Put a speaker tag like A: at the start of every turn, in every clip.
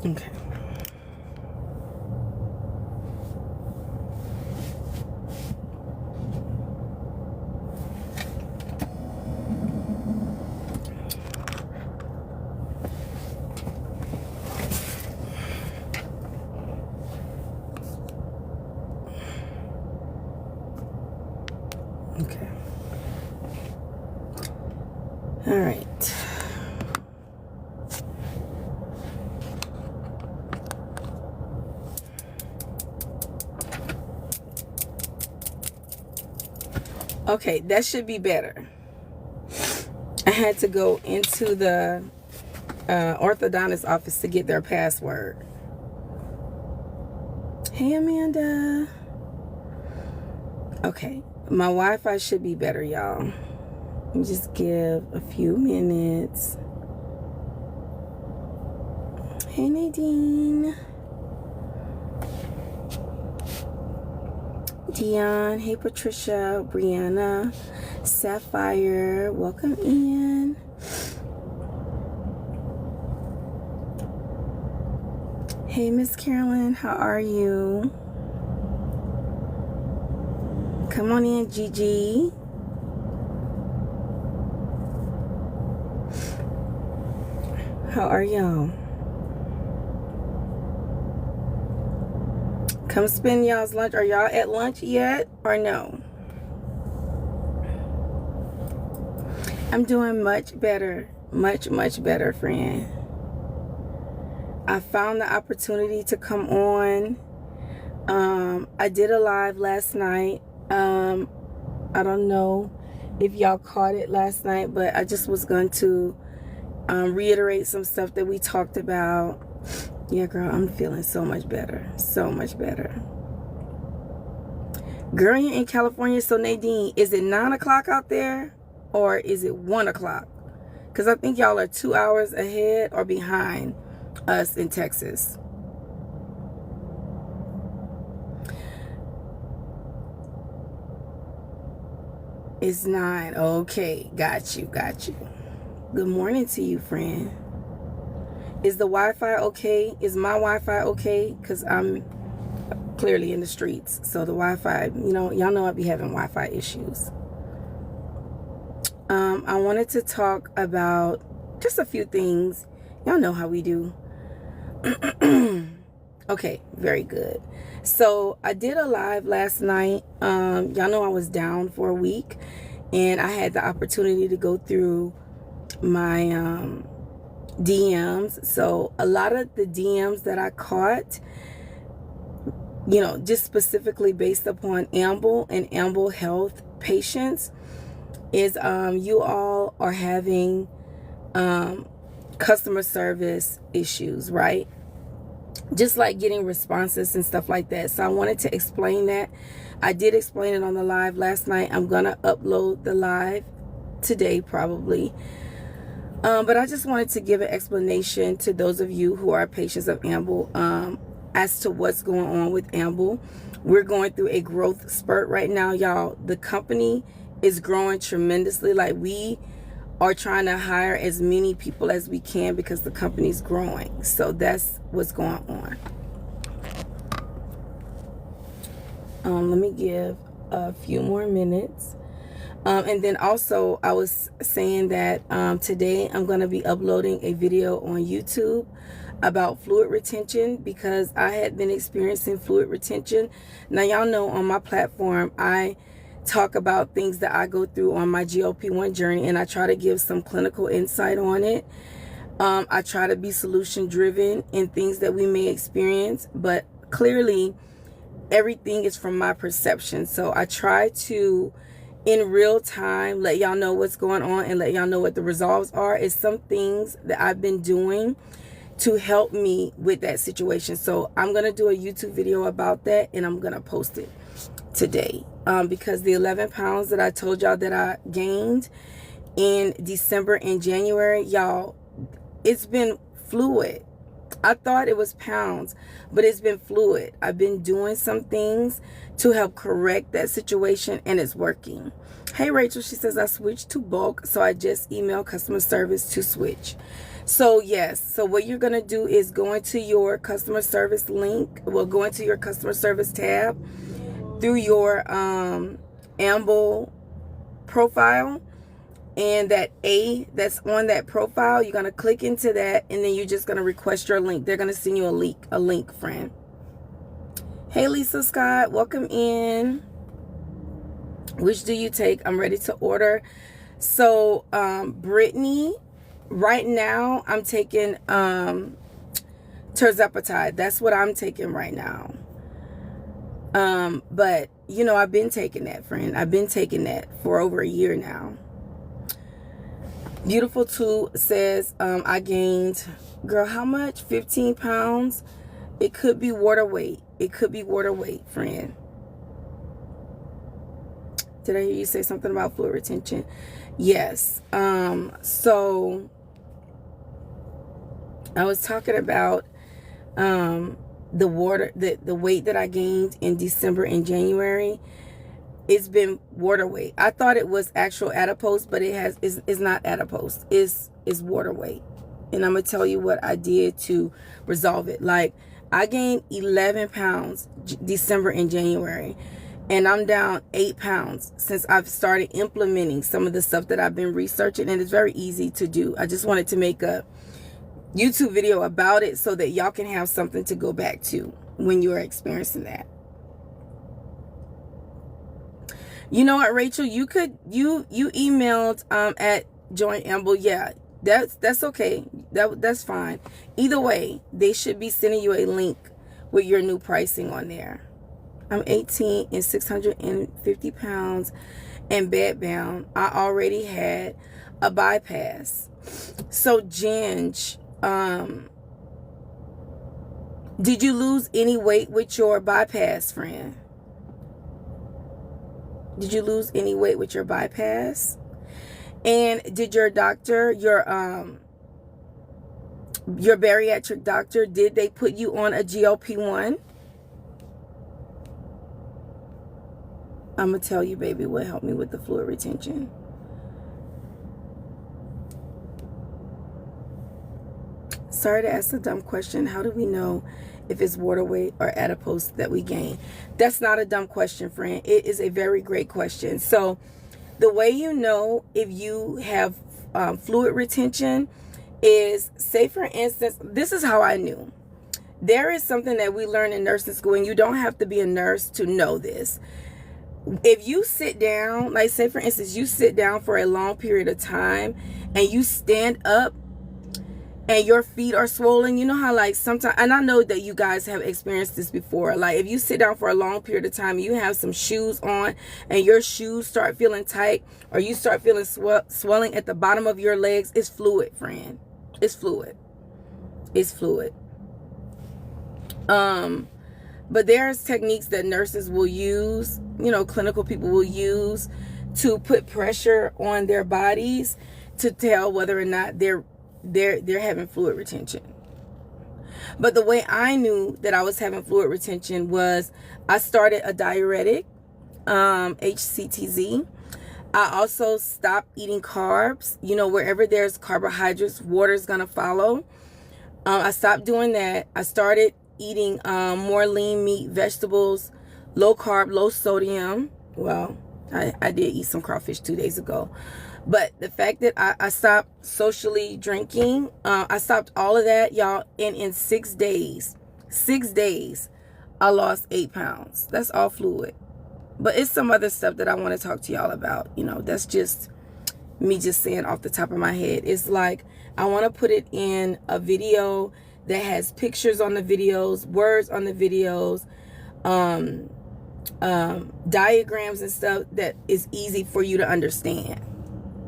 A: Okay. Okay. All right. Okay, that should be better. I had to go into the orthodontist office to get their password. Hey, Amanda. Okay, my Wi-Fi should be better, y'all. Let me just give a few minutes. Hey, Nadine. Dion. Hey, Patricia. Brianna. Sapphire. Welcome in. Hey, Miss Carolyn. How are you? Come on in, Gigi. How are y'all? Come spend y'all's lunch. Are y'all at lunch yet or no? I'm doing much better. Much better, friend. I found the opportunity to come on. I did a live last night. I don't know if y'all caught it last night, but I just was going to reiterate some stuff that we talked about. Yeah, girl, I'm feeling so much better. So much better. Girl, you're in California. So, Nadine, is it 9 o'clock out there? Or is it 1 o'clock? Because I think y'all are 2 hours ahead or behind us in Texas. It's 9. Okay, got you. Good morning to you, friend. Is the Wi-Fi okay? Is my Wi-Fi okay? Because I'm clearly in the streets. So the Wi-Fi, you know, y'all know I be having Wi-Fi issues. I wanted to talk about just a few things. Y'all know how we do. Okay, very good. So I did a live last night. Y'all know I was down for a week, and I had the opportunity to go through my DMs. So a lot of the DMs that I caught, you know, just specifically based upon Amble and Amble Health patients, is you all are having customer service issues, right? Just like getting responses and stuff like that. So I wanted to explain that. I did explain it on the live last night. I'm gonna upload the live today probably. But I just wanted to give an explanation to those of you who are patients of Amble as to what's going on with Amble. We're going through a growth spurt right now, y'all. The company is growing tremendously. Like, we are trying to hire as many people as we can because the company's growing. So that's what's going on. Let me give a few more minutes. And then also I was saying that today I'm going to be uploading a video on YouTube about fluid retention, because I had been experiencing fluid retention. Now, y'all know on my platform I talk about things that I go through on my GLP-1 journey, and I try to give some clinical insight on it. I try to be solution driven in things that we may experience, but clearly everything is from my perception. So I try to, in real time, let y'all know what's going on and let y'all know what the results are. It's some things that I've been doing to help me with that situation. So I'm going to do a YouTube video about that, and I'm going to post it today. Because the 11 pounds that I told y'all that I gained in December and January, y'all, it's been fluid. I thought it was pounds, but it's been fluid. I've been doing some things to help correct that situation, and it's working. Hey Rachel, she says I switched to bulk, so I just emailed customer service to switch. So yes, so what you're gonna do is go into your customer service link. Well, go into your customer service tab through your Amble profile, and that A that's on that profile, you're gonna click into that, and then you're just gonna request your link. They're gonna send you a link, friend. Hey Lisa Scott, welcome in. Which do you take? I'm ready to order. So Brittany, right now I'm taking tirzepatide. That's what I'm taking right now. But you know, I've been taking that, friend. I've been taking that for over a year now. Beautiful 2 says I gained, girl, how much? 15 pounds. It could be water weight. It could be water weight, friend. Did I hear you say something about fluid retention? Yes. So I was talking about the weight that I gained in December and January. It's been water weight. I thought it was actual adipose, but it's not adipose. It's water weight. And I'm gonna tell you what I did to resolve it. Like, I gained 11 pounds December and January. And I'm down 8 pounds since I've started implementing some of the stuff that I've been researching. And it's very easy to do. I just wanted to make a YouTube video about it so that y'all can have something to go back to when you are experiencing that. You know what, Rachel? You emailed at Join Amble. Yeah, that's okay. That's fine. Either way, they should be sending you a link with your new pricing on there. I'm 18 and 650 pounds and bedbound. I already had a bypass. So, Ginge, did you lose any weight with your bypass, friend? Did you lose any weight with your bypass? And did your doctor, your bariatric doctor, did they put you on a GLP-1? I'm going to tell you, baby, what helped me with the fluid retention. Sorry to ask a dumb question. How do we know if it's water weight or adipose that we gain? That's not a dumb question, friend. It is a very great question. So the way you know if you have fluid retention is, say for instance, this is how I knew. There is something that we learn in nursing school, and you don't have to be a nurse to know this. If you sit down, like say for instance, you sit down for a long period of time and you stand up and your feet are swollen, you know how like sometimes, and I know that you guys have experienced this before, like if you sit down for a long period of time, you have some shoes on and your shoes start feeling tight, or you start feeling swelling at the bottom of your legs, it's fluid, friend. It's fluid. It's fluid. But there's techniques that nurses will use, you know, clinical people will use to put pressure on their bodies to tell whether or not they're having fluid retention. But the way I knew that I was having fluid retention was I started a diuretic, HCTZ. I also stopped eating carbs. You know, wherever there's carbohydrates, water's gonna follow. I stopped doing that. I started eating more lean meat, vegetables, low carb, low sodium. Well, I did eat some crawfish 2 days ago. But the fact that I stopped socially drinking, I stopped all of that, y'all. And in 6 days, I lost 8 pounds. That's all fluid. But it's some other stuff that I want to talk to y'all about. You know, that's just me just saying off the top of my head. It's like I want to put it in a video that has pictures on the videos, words on the videos, diagrams and stuff that is easy for you to understand.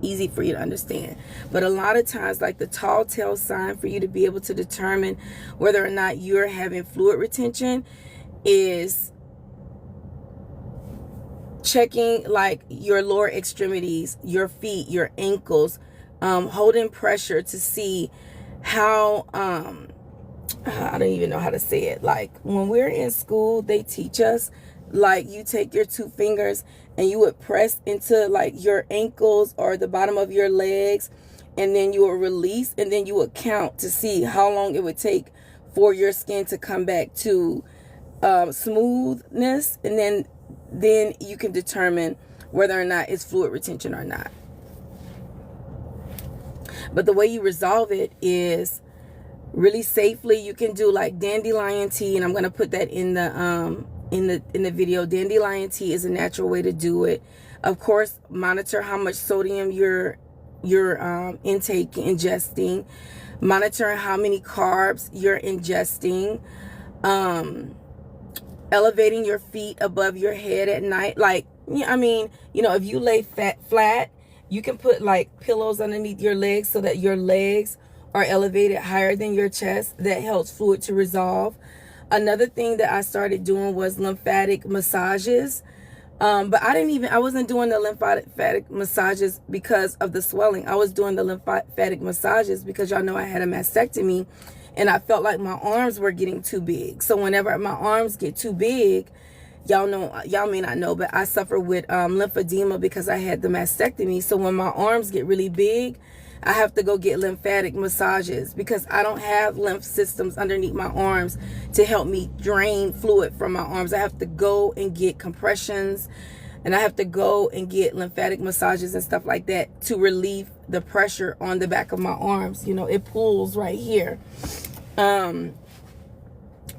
A: Easy for you to understand. But a lot of times, like the tall tale sign for you to be able to determine whether or not you're having fluid retention is checking like your lower extremities, your feet, your ankles, holding pressure to see how I don't even know how to say it. Like when we're in school, they teach us, like you take your 2 fingers and you would press into like your ankles or the bottom of your legs, and then you will release, and then you would count to see how long it would take for your skin to come back to smoothness, and then you can determine whether or not it's fluid retention or not. But the way you resolve it is really safely. You can do like dandelion tea, and I'm going to put that in the video. Dandelion tea is a natural way to do it. Of course, monitor how much sodium you're ingesting. Monitor how many carbs you're ingesting. Elevating your feet above your head at night. Like, I mean, if you lay flat, you can put like pillows underneath your legs so that your legs are elevated higher than your chest. That helps fluid to resolve. Another thing that I started doing was lymphatic massages. But I wasn't doing the lymphatic massages because of the swelling. I was doing the lymphatic massages because y'all know I had a mastectomy, and I felt like my arms were getting too big. So whenever my arms get too big, y'all may not know, but I suffer with lymphedema because I had the mastectomy. So when my arms get really big, I have to go get lymphatic massages because I don't have lymph systems underneath my arms to help me drain fluid from my arms. I have to go and get compressions, and I have to go and get lymphatic massages and stuff like that to relieve the pressure on the back of my arms. It pulls right here.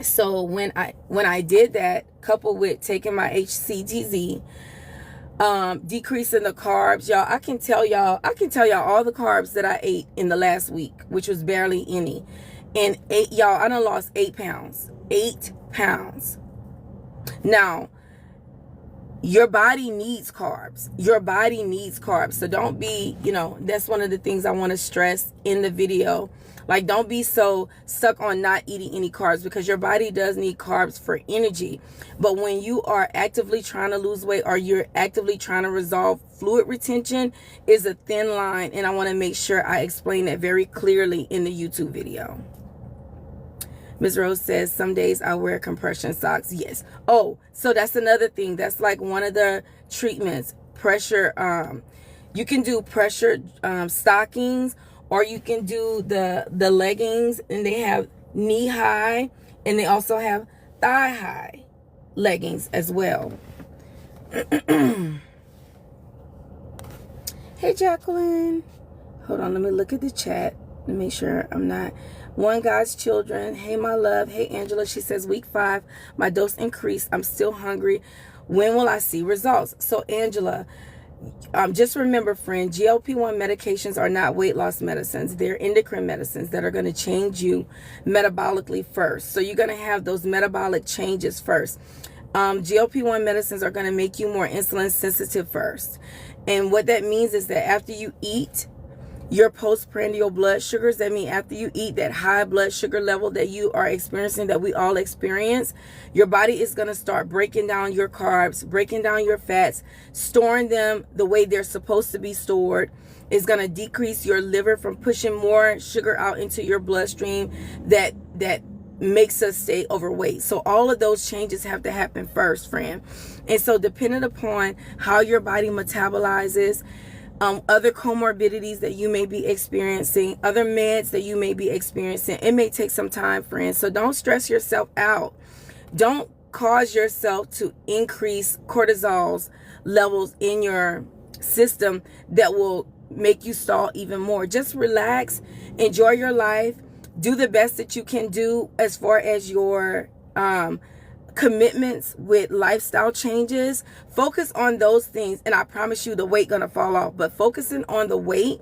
A: So when I did that, coupled with taking my HCTZ, decreasing the carbs, y'all, I can tell y'all all the carbs that I ate in the last week, which was barely any. And I done lost 8 pounds. 8 pounds. Now, your body needs carbs. Your body needs carbs. So don't be, that's one of the things I want to stress in the video. Like, don't be so stuck on not eating any carbs, because your body does need carbs for energy. But when you are actively trying to lose weight, or you're actively trying to resolve fluid retention, is a thin line. And I want to make sure I explain that very clearly in the YouTube video. Ms. Rose says, some days I wear compression socks. Yes. Oh, so that's another thing. That's like one of the treatments. Pressure. You can do pressure stockings, or you can do the leggings, and they have knee high, and they also have thigh high leggings as well. Hey, Jacqueline. Hold on, let me look at the chat and make sure I'm not. One God's Children. Hey, my love. Hey, Angela. She says, week 5, my dose increased. I'm still hungry. When will I see results? So, Angela, just remember, friend, GLP-1 medications are not weight loss medicines. They're endocrine medicines that are going to change you metabolically first. So you're going to have those metabolic changes first. GLP-1 medicines are going to make you more insulin sensitive first. And what that means is that after you eat, your postprandial blood sugars, that means after you eat, that high blood sugar level that you are experiencing, that we all experience, your body is going to start breaking down your carbs, breaking down your fats, storing them the way they're supposed to be stored. It's going to decrease your liver from pushing more sugar out into your bloodstream that makes us stay overweight. So all of those changes have to happen first, friend. And so depending upon how your body metabolizes, other comorbidities that you may be experiencing, other meds that you may be experiencing, it may take some time, friends. So don't stress yourself out. Don't cause yourself to increase cortisol levels in your system that will make you stall even more. Just relax, enjoy your life, do the best that you can do as far as your commitments with lifestyle changes. Focus on those things, and I promise you the weight gonna fall off. But focusing on the weight,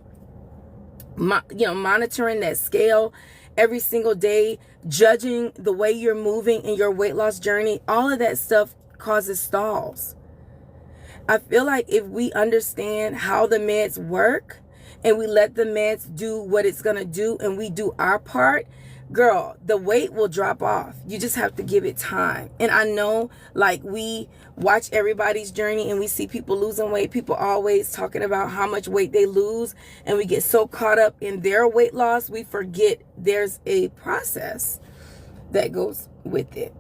A: monitoring that scale every single day, judging the way you're moving in your weight loss journey, all of that stuff causes stalls. I feel like if we understand how the meds work, and we let the meds do what it's gonna do, and we do our part, girl, the weight will drop off. You just have to give it time. And I know, like, we watch everybody's journey and we see people losing weight. People always talking about how much weight they lose, and we get so caught up in their weight loss, we forget there's a process that goes with it.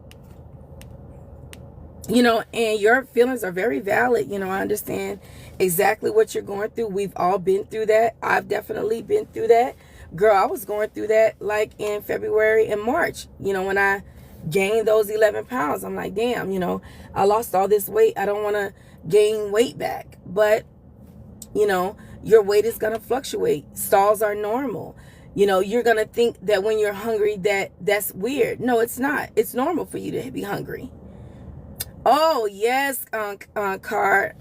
A: you know, and your feelings are very valid. You know, I understand exactly what you're going through. We've all been through that. I've definitely been through that. Girl, I was going through that like in February and March, you know, when I gained those 11 pounds. I'm like, damn, you know, I lost all this weight. I don't want to gain weight back. But, you know, your weight is going to fluctuate. Stalls are normal. You know, you're going to think that when you're hungry that's weird. No, it's not. It's normal for you to be hungry. Oh, yes, Car.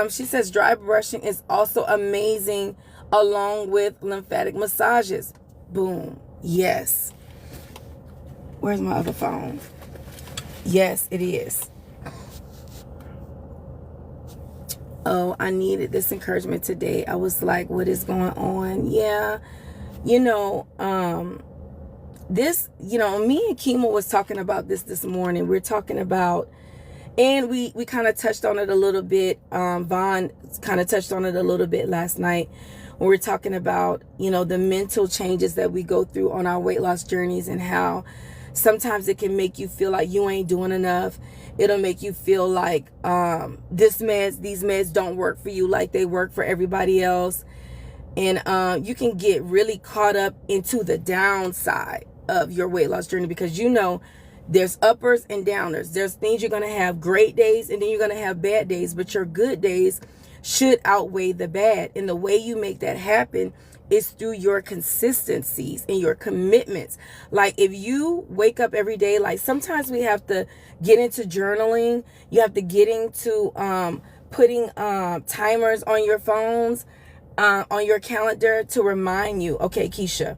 A: She says dry brushing is also amazing along with lymphatic massages. Boom. Yes. Where's my other phone? Yes, it is. Oh, I needed this encouragement today. I was like, what is going on? Yeah. You know, this, you know, me and Kima was talking about this morning. We're talking about, and we kind of touched on it a little bit. Vaughn kind of touched on it a little bit last night when we were talking about, you know, the mental changes that we go through on our weight loss journeys, and how sometimes it can make you feel like you ain't doing enough. It'll make you feel like these meds don't work for you like they work for everybody else. And you can get really caught up into the downside of your weight loss journey, because you know there's uppers and downers. There's things you're going to have great days, and then you're going to have bad days, but your good days should outweigh the bad. And the way you make that happen is through your consistencies and your commitments. Like if you wake up every day, like sometimes we have to get into journaling. You have to get into putting timers on your phones, on your calendar, to remind you, okay, Keisha,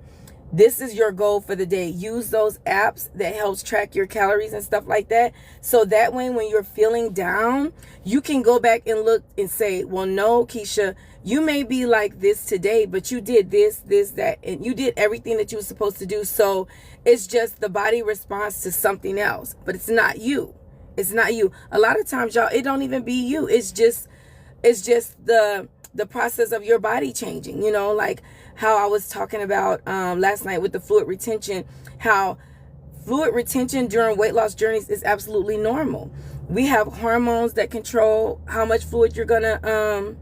A: this is your goal for the day. Use those apps that helps track your calories and stuff like that. So that way, when you're feeling down, you can go back and look and say, well, no, Keisha, you may be like this today, but you did this, that, and you did everything that you were supposed to do. So it's just the body responds to something else, but it's not you. It's not you. A lot of times, y'all, it don't even be you. It's just the process of your body changing, you know, like how I was talking about last night with the fluid retention, how fluid retention during weight loss journeys is absolutely normal. We have hormones that control how much fluid you're going to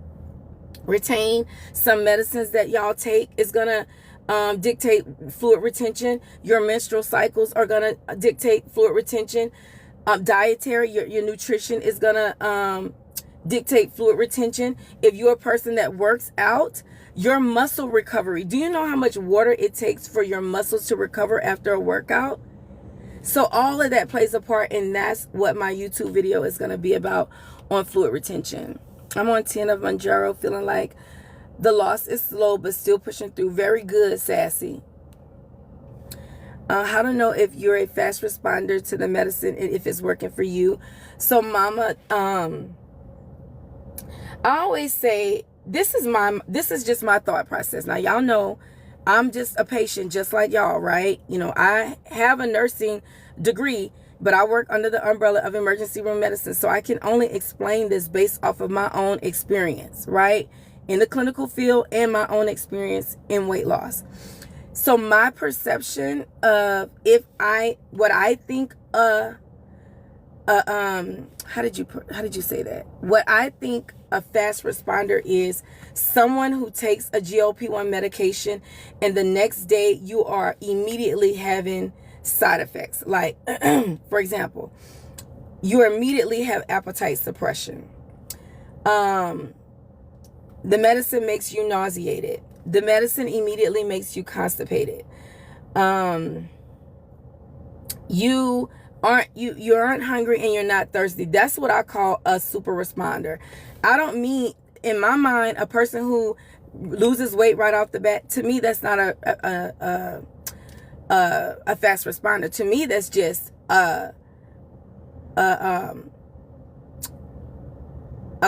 A: retain. Some medicines that y'all take is going to dictate fluid retention. Your menstrual cycles are going to dictate fluid retention. Dietary, your nutrition is going to dictate fluid retention. If you're a person that works out, your muscle recovery. Do you know how much water it takes for your muscles to recover after a workout? So all of that plays a part, and that's what my YouTube video is going to be about on fluid retention. I'm on 10 of MOUNJARO, feeling like the loss is slow, but still pushing through. Very good, Sassy. How to know if you're a fast responder to the medicine and if it's working for you. So, Mama, I always say, this is just my thought process. Now, y'all know I'm just a patient just like y'all, right? You know, I have a nursing degree, but I work under the umbrella of emergency room medicine. So I can only explain this based off of my own experience, right? In the clinical field and my own experience in weight loss. So my perception of what I think how did you say that? What I think a fast responder is someone who takes a GLP-1 medication and the next day you are immediately having side effects. Like, for example, you immediately have appetite suppression. The medicine makes you nauseated. The medicine immediately makes you constipated. You aren't hungry and you're not thirsty. That's what I call a super responder. I don't mean, in my mind, a person who loses weight right off the bat. To me, that's not a fast responder. To me, that's just a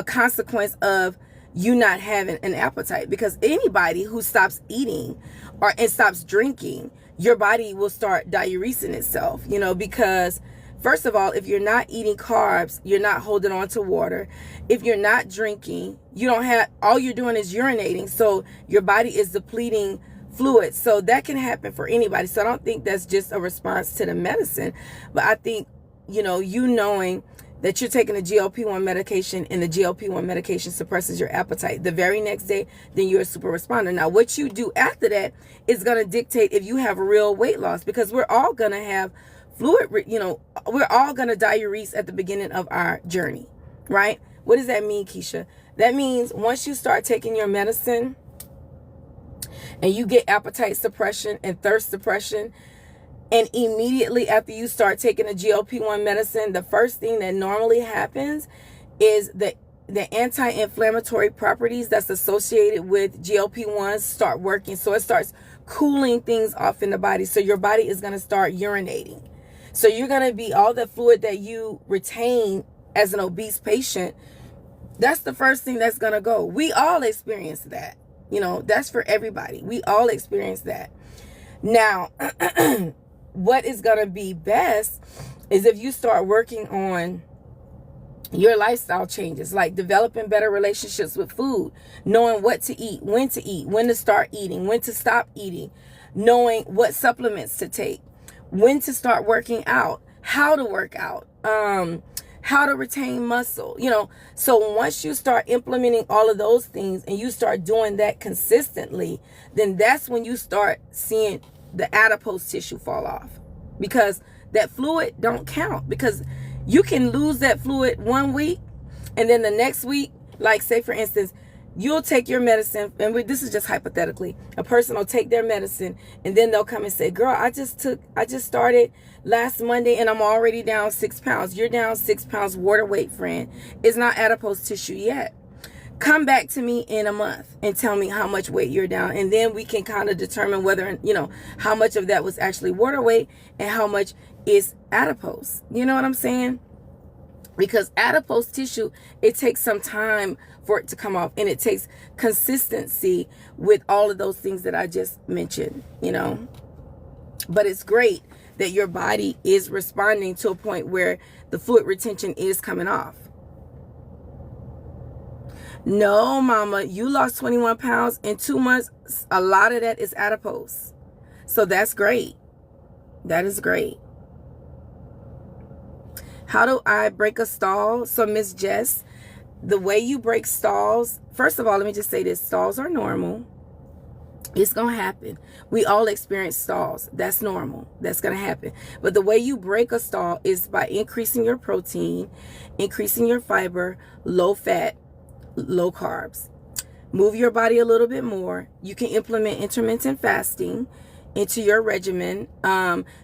A: consequence of you not having an appetite. Because anybody who stops eating and stops drinking, your body will start diuresing itself, you know, because first of all, if you're not eating carbs, you're not holding on to water. If you're not drinking, all you're doing is urinating. So your body is depleting fluid. So that can happen for anybody. So I don't think that's just a response to the medicine, but I think, you know, knowing that you're taking a GLP-1 medication and the GLP-1 medication suppresses your appetite. The very next day, then you're a super responder. Now, what you do after that is going to dictate if you have real weight loss, because we're all going to have fluid, we're all going to diurese at the beginning of our journey, right? What does that mean, Keisha? That means once you start taking your medicine and you get appetite suppression and thirst suppression, and immediately after you start taking a GLP-1 medicine, the first thing that normally happens is the anti-inflammatory properties that's associated with GLP-1s start working. So it starts cooling things off in the body. So your body is going to start urinating. So you're going to be, all the fluid that you retain as an obese patient, that's the first thing that's going to go. We all experience that. That's for everybody. We all experience that. Now, what is going to be best is if you start working on your lifestyle changes, like developing better relationships with food, knowing what to eat, when to start eating, when to stop eating, knowing what supplements to take, when to start working out, how to work out, how to retain muscle, So once you start implementing all of those things and you start doing that consistently, then that's when you start seeing the adipose tissue fall off, because that fluid don't count, because you can lose that fluid 1 week and then the next week, like say for instance, you'll take your medicine, and this is just hypothetically, a person will take their medicine and then they'll come and say, girl, I just started last Monday and I'm already down 6 pounds. You're down 6 pounds water weight, friend. It's not adipose tissue yet. Come back to me in a month and tell me how much weight you're down. And then we can kind of determine whether, how much of that was actually water weight and how much is adipose. You know what I'm saying? Because adipose tissue, it takes some time for it to come off, and it takes consistency with all of those things that I just mentioned, But it's great that your body is responding to a point where the fluid retention is coming off. No, mama, you lost 21 pounds in 2 months. A lot of that is adipose. So that's great. That is great. How do I break a stall? So Miss Jess, the way you break stalls, first of all, let me just say this. Stalls are normal. It's going to happen. We all experience stalls. That's normal. That's going to happen. But the way you break a stall is by increasing your protein, increasing your fiber, low fat, low carbs. Move your body a little bit more. You can implement intermittent fasting into your regimen.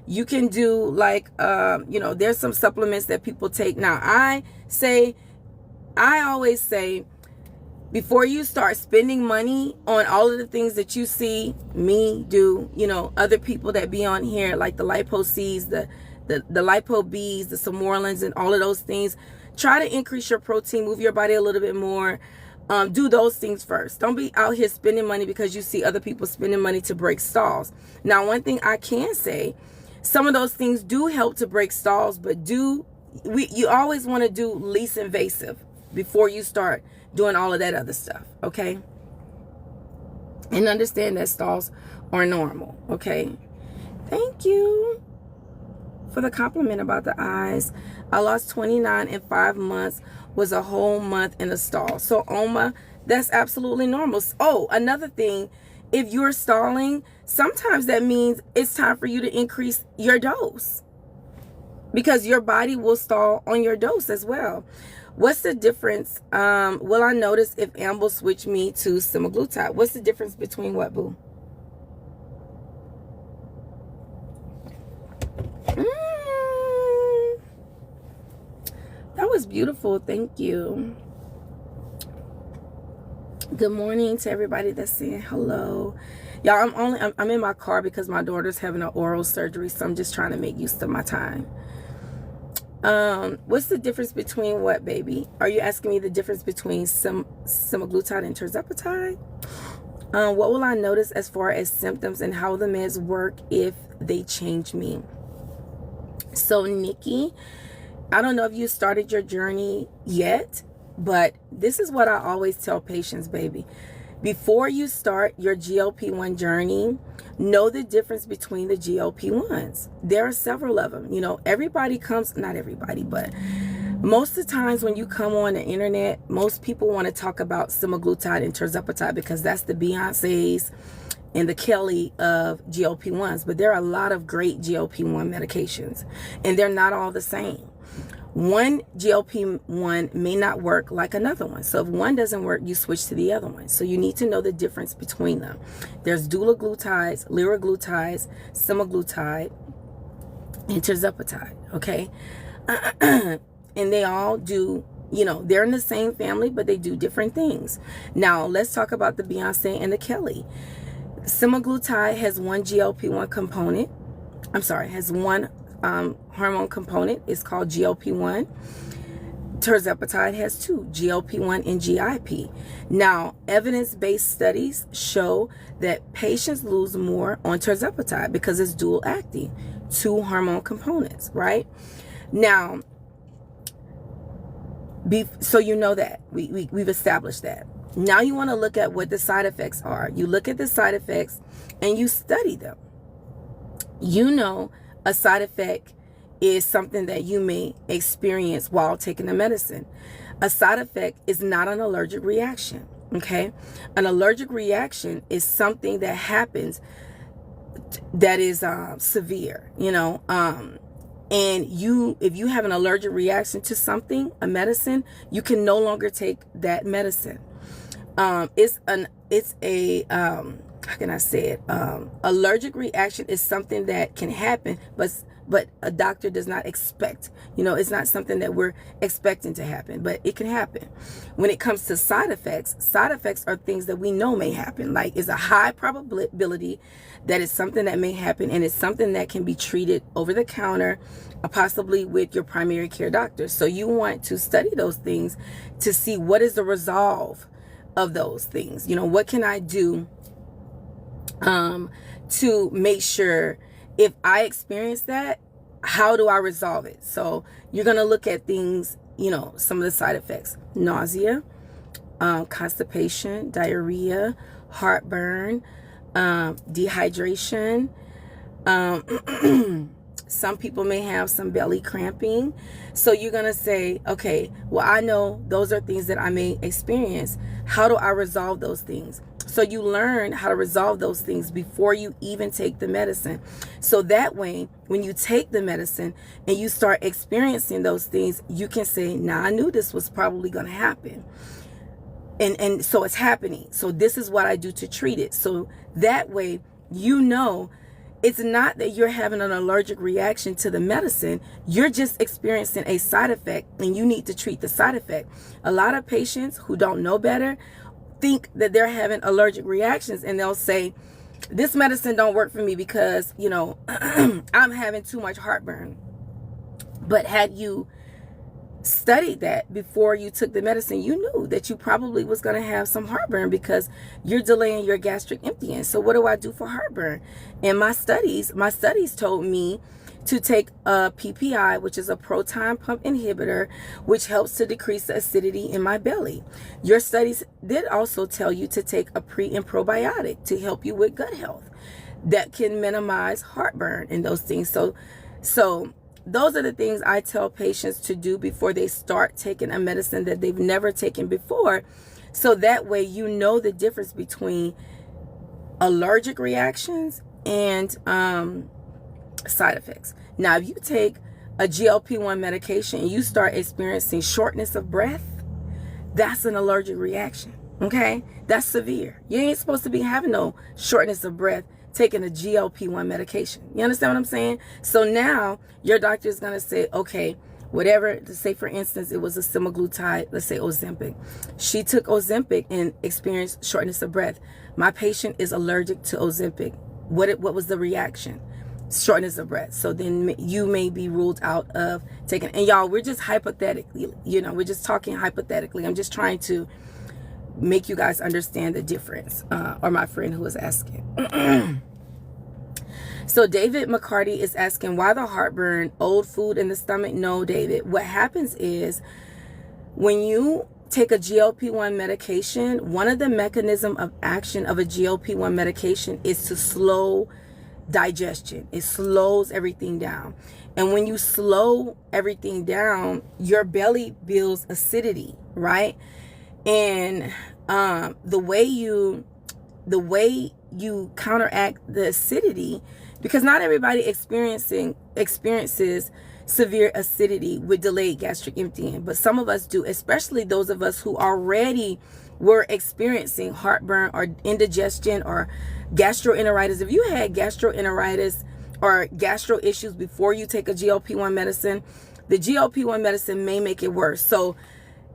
A: You can do there's some supplements that people take. Now, I always say, before you start spending money on all of the things that you see me do, other people that be on here, like the Lipo C's, the Lipo B's, the Somorlins, and all of those things, try to increase your protein, move your body a little bit more. Do those things first. Don't be out here spending money because you see other people spending money to break stalls. Now, one thing I can say, some of those things do help to break stalls, but you always want to do least invasive before you start doing all of that other stuff, okay? And understand that stalls are normal, okay? Thank you for the compliment about the eyes. I lost 29 in 5 months, was a whole month in a stall. So Oma, that's absolutely normal. Oh, another thing, if you're stalling, sometimes that means it's time for you to increase your dose, because your body will stall on your dose as well. What's the difference? Will I notice if Amble switch me to semaglutide? What's the difference between what, boo? That was beautiful. Thank you. Good morning to everybody that's saying hello. Y'all, I'm in my car because my daughter's having an oral surgery, so I'm just trying to make use of my time. What's the difference between what, baby? Are you asking me the difference between semaglutide and tirzepatide? What will I notice as far as symptoms and how the meds work if they change me? So, Nikki, I don't know if you started your journey yet, but this is what I always tell patients, baby. Before you start your GLP-1 journey, know the difference between the GLP-1s. There are several of them. Everybody comes, not everybody, but Most of the times when you come on the internet, most people want to talk about semaglutide and tirzepatide because that's the Beyonce's and the Kelly of GLP-1s. But there are a lot of great GLP-1 medications, and they're not all the same. One GLP-1 may not work like another one. So if one doesn't work, you switch to the other one. So you need to know the difference between them. There's dulaglutides, liraglutides, semaglutide, and tirzepatide, okay? And they all do, you know, they're in the same family, but they do different things. Now, let's talk about the Beyonce and the Kelly. Semaglutide has one GLP-1 component. I'm sorry, has one hormone component. It's called GLP-1. Tirzepatide has two, GLP-1 and GIP. Now, evidence-based studies show that patients lose more on tirzepatide because it's dual acting, two hormone components, right? Now, so you know that we've established that. Now you want to look at what the side effects are. You look at the side effects and you study them. You know, a side effect is something that you may experience while taking the medicine. A side effect is not an allergic reaction, okay? An allergic reaction is something that happens that is severe, you know, and if you have an allergic reaction to something, a medicine, you can no longer take that medicine. It's a how can I say it? Allergic reaction is something that can happen, but a doctor does not expect. You know, it's not something that we're expecting to happen, but it can happen. When it comes to side effects are things that we know may happen. Like, it's a high probability that it's something that may happen, and it's something that can be treated over the counter, possibly with your primary care doctor. So you want to study those things to see what is the resolve of those things. You know, what can I do to make sure if I experience that, how do I resolve it? So you're going to look at things, you know, some of the side effects: nausea, constipation, diarrhea, heartburn, dehydration. Some people may have some belly cramping. So you're going to say, okay, well, I know those are things that I may experience. How do I resolve those things? So you learn how to resolve those things before you even take the medicine. So that way, when you take the medicine and you start experiencing those things, you can say, nah, I knew this was probably going to happen. And so it's happening. So this is what I do to treat it. So that way, you know, it's not that you're having an allergic reaction to the medicine. You're just experiencing a side effect, and you need to treat the side effect. A lot of patients who don't know better think that they're having allergic reactions, and they'll say, this medicine don't work for me because, you know, I'm having too much heartburn. But had you studied that before you took the medicine, you knew that you probably was going to have some heartburn because you're delaying your gastric emptying. So what do I do for heartburn? And my studies told me to take a PPI, which is a proton pump inhibitor, which helps to decrease the acidity in my belly. Your studies did also tell you to take a pre and probiotic to help you with gut health that can minimize heartburn and those things. So those are the things I tell patients to do before they start taking a medicine that they've never taken before. So that way, you know the difference between allergic reactions and side effects. Now, if you take a GLP-1 medication and you start experiencing shortness of breath, that's an allergic reaction. Okay? That's severe. You ain't supposed to be having no shortness of breath taking a GLP-1 medication. You understand what I'm saying? So now your doctor is going to say, okay, whatever, to say for instance, it was a semaglutide, let's say Ozempic. She took Ozempic and experienced shortness of breath. My patient is allergic to Ozempic. What was the reaction? Shortness of breath. So then you may be ruled out of taking, and y'all, we're just hypothetically, you know, we're just talking hypothetically. I'm just trying to make you guys understand the difference, or my friend who was asking. So David McCarty is asking, why the heartburn? Old food in the stomach? No, David. What happens is when you take a GLP-1 medication, one of the mechanism of action of a GLP-1 medication is to slow digestion. It slows everything down. And when you slow everything down, your belly builds acidity, right? And the way you counteract the acidity, because not everybody experiences severe acidity with delayed gastric emptying, but some of us do, especially those of us who already were experiencing heartburn or indigestion or gastroenteritis. If you had gastroenteritis or gastro issues before you take a GLP-1 medicine, the GLP-1 medicine may make it worse. So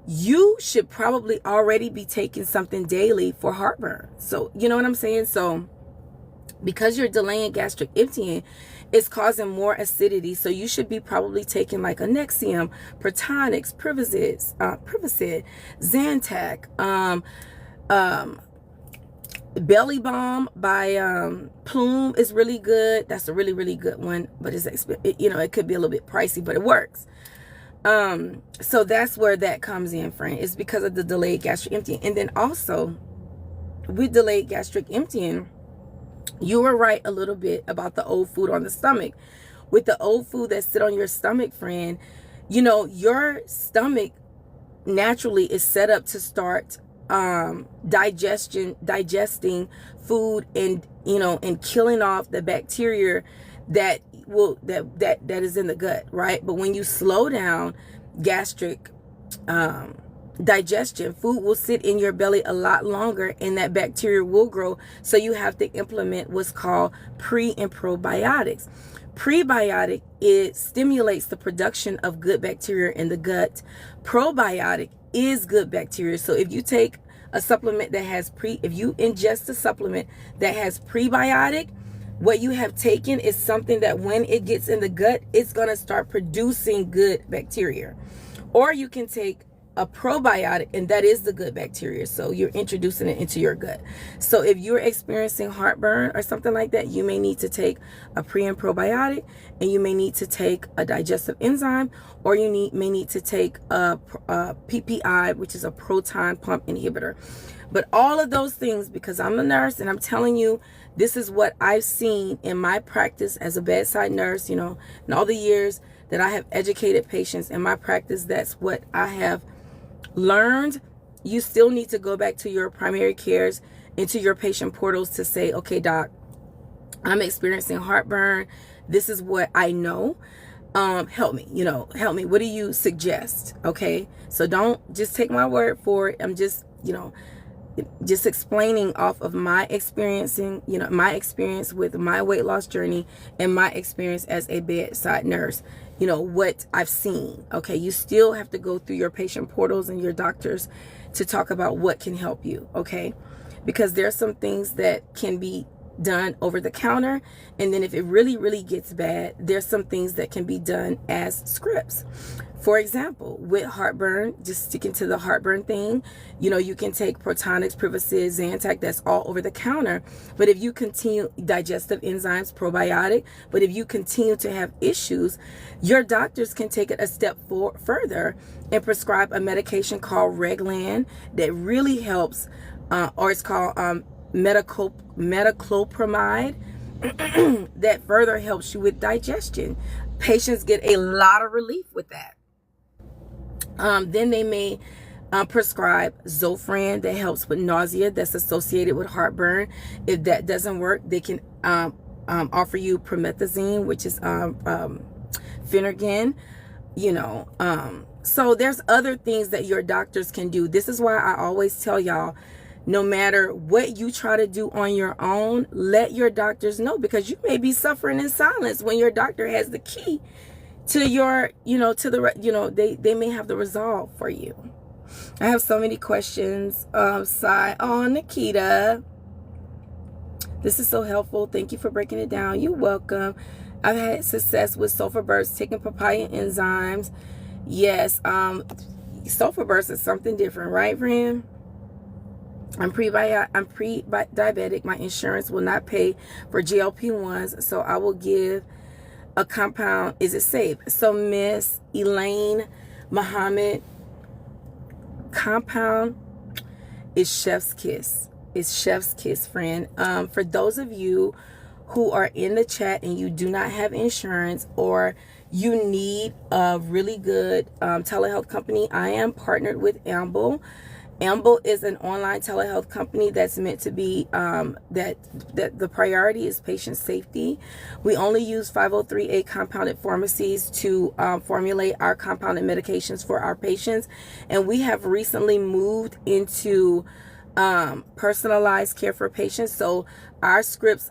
A: you should probably already be taking something daily for heartburn. So you know what I'm saying? So because you're delaying gastric emptying, it's causing more acidity. So you should be probably taking like a Nexium, Protonix, Prevacid, Zantac, Belly Balm by Plume is really good. That's a really, really good one, but it's it could be a little bit pricey, but it works. So that's where that comes in, friend. It's because of the delayed gastric emptying. And then also with delayed gastric emptying, you were right a little bit about the old food on the stomach. With the old food that sit on your stomach, friend, your stomach naturally is set up to start digesting food and and killing off the bacteria that is in the gut, right? But when you slow down gastric digestion, food will sit in your belly a lot longer and that bacteria will grow. So you have to implement what's called pre and probiotics. Prebiotic, it stimulates the production of good bacteria in the gut. Probiotic is good bacteria. So if you take a supplement that has if you ingest a supplement that has prebiotic, what you have taken is something that when it gets in the gut, it's going to start producing good bacteria. Or you can take a probiotic, and that is the good bacteria. So you're introducing it into your gut. So if you're experiencing heartburn or something like that, you may need to take a pre and probiotic, and you may need to take a digestive enzyme, or you may need to take a PPI, which is a proton pump inhibitor. But all of those things, because I'm a nurse and I'm telling you, this is what I've seen in my practice as a bedside nurse, in all the years that I have educated patients in my practice, that's what I have learned. You still need to go back to your primary cares, into your patient portals to say, okay, doc, I'm experiencing heartburn. This is what I know. Help me, help me. What do you suggest? Okay. So don't just take my word for it. I'm just, just explaining off of my experience with my weight loss journey and my experience as a bedside nurse, what I've seen. Okay. You still have to go through your patient portals and your doctors to talk about what can help you. Okay. Because there's some things that can be done over the counter. And then if it really, really gets bad, there's some things that can be done as scripts. For example, with heartburn, just sticking to the heartburn thing, you can take Protonix, Prevacid, Zantac, that's all over the counter. But if you continue, digestive enzymes, probiotic, but if you continue to have issues, your doctors can take it a step further and prescribe a medication called Reglan that really helps, or it's called metoclopramide, that further helps you with digestion. Patients get a lot of relief with that. Then they may prescribe Zofran that helps with nausea that's associated with heartburn. If that doesn't work, they can offer you promethazine, which is Phenergan. So there's other things that your doctors can do. This is why I always tell y'all, no matter what you try to do on your own, let your doctors know, because you may be suffering in silence when your doctor has the key to your, they may have the resolve for you. I have so many questions. Nikita, this is so helpful. Thank you for breaking it down. You're welcome. I've had success with sulfur bursts, taking papaya enzymes. Yes, sulfur bursts is something different, right, friend? I'm pre-diabetic. My insurance will not pay for GLP-1s, so I will give a compound. Is it safe? So Miss Elaine Muhammad, compound is Chef's Kiss. It's Chef's Kiss, friend. For those of you who are in the chat and you do not have insurance, or you need a really good telehealth company, I am partnered with Amble. Amble is an online telehealth company that's meant to be that the priority is patient safety. We only use 503A compounded pharmacies to formulate our compounded medications for our patients, and we have recently moved into personalized care for patients. So our scripts,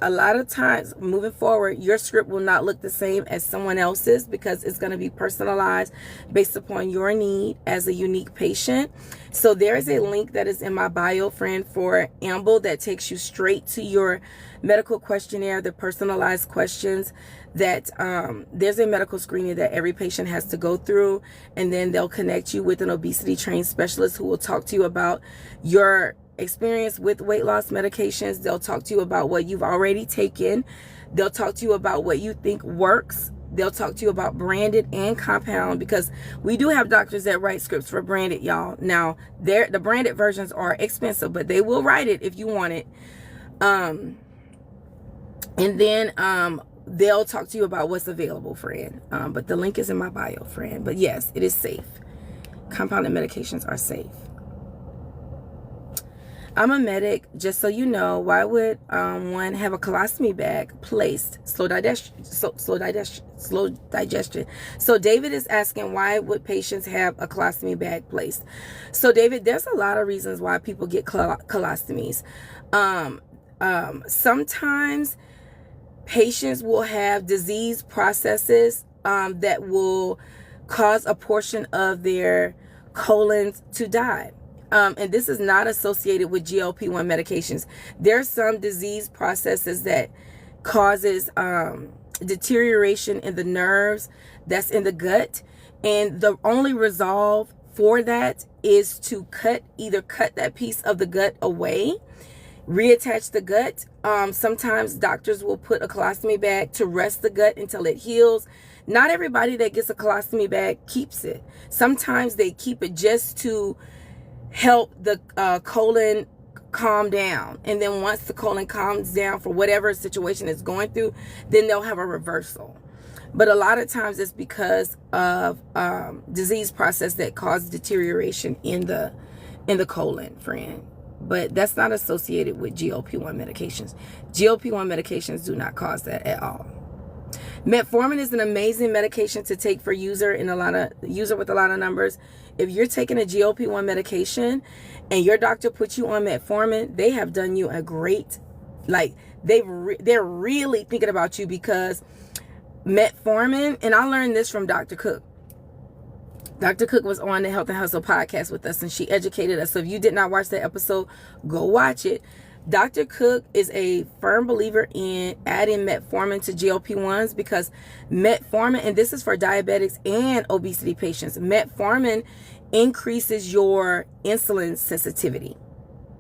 A: a lot of times moving forward, your script will not look the same as someone else's, because it's going to be personalized based upon your need as a unique patient. So there is a link that is in my bio, friend, for Amble that takes you straight to your medical questionnaire, the personalized questions that there's a medical screening that every patient has to go through, and then they'll connect you with an obesity trained specialist who will talk to you about your experience with weight loss medications. They'll talk to you about what you've already taken. They'll talk to you about what you think works. They'll talk to you about branded and compound, because we do have doctors that write scripts for branded, y'all. Now, the branded versions are expensive, but they will write it if you want it. And then they'll talk to you about what's available, friend. But the link is in my bio, friend. But yes, it is safe. Compounded medications are safe. I'm a medic, just so you know. Why would one have a colostomy bag placed? Slow digestion. So David is asking, why would patients have a colostomy bag placed? So David, there's a lot of reasons why people get colostomies. Sometimes patients will have disease processes that will cause a portion of their colons to die. And this is not associated with GLP-1 medications. There are some disease processes that causes deterioration in the nerves that's in the gut. And the only resolve for that is to either cut that piece of the gut away, reattach the gut. Sometimes doctors will put a colostomy bag to rest the gut until it heals. Not everybody that gets a colostomy bag keeps it. Sometimes they keep it just to help the colon calm down, and then once the colon calms down for whatever situation it's going through, then they'll have a reversal. But a lot of times it's because of disease process that cause deterioration in the colon, friend. But that's not associated with GLP-1 medications. GLP-1 medications do not cause that at all. Metformin is an amazing medication to take for user with a lot of numbers. If you're taking a GLP-1 medication and your doctor puts you on metformin, they have done you a great, they're really thinking about you, because metformin, and I learned this from Dr. Cook. Dr. Cook was on the Health and Hustle podcast with us, and she educated us. So if you did not watch that episode, go watch it. Dr. Cook is a firm believer in adding metformin to GLP-1s, because metformin, and this is for diabetics and obesity patients, metformin increases your insulin sensitivity.